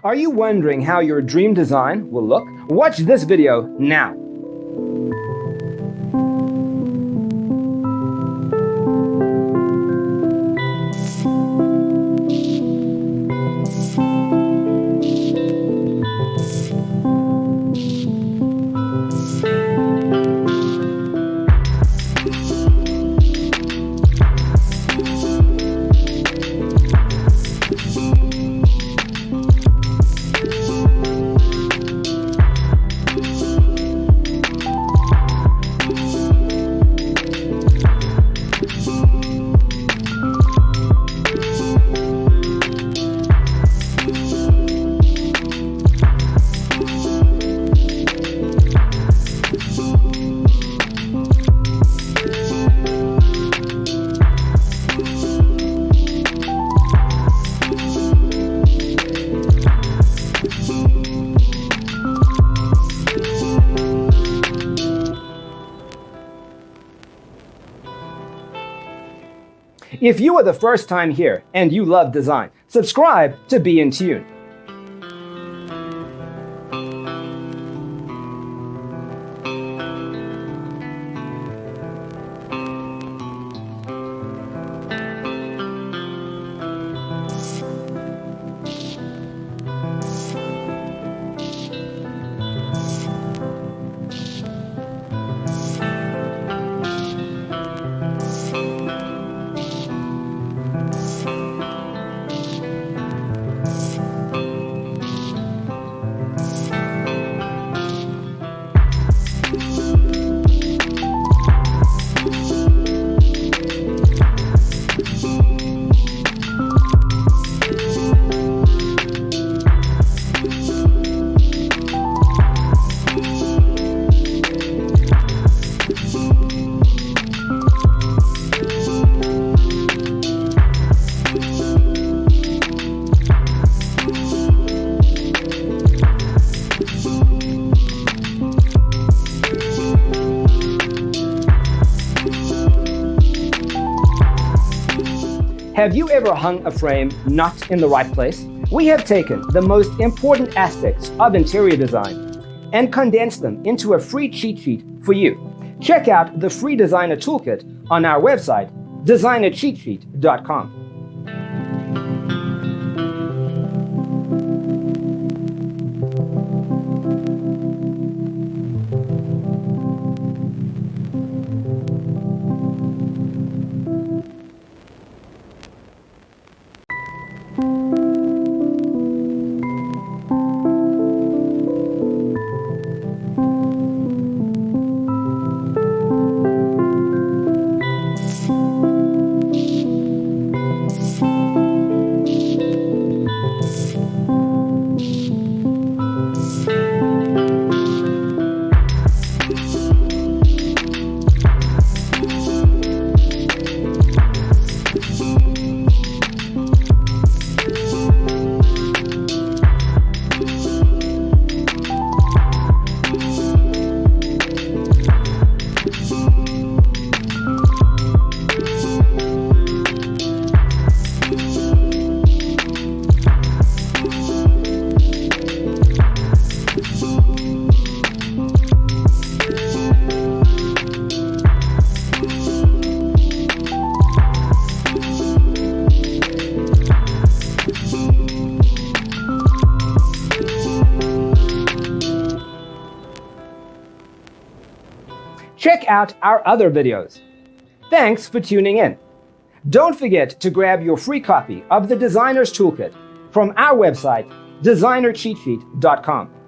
Are you wondering how your dream design will look? Watch this video now. If you are the first time here and you love design, subscribe to be in tune. Have you ever hung a frame not in the right place? We have taken the most important aspects of interior design and condensed them into a free cheat sheet for you. Check out the free designer toolkit on our website, designercheatsheet.com. Check out our other videos. Thanks for tuning in. Don't forget to grab your free copy of the Designer's Toolkit from our website, designercheatsheet.com.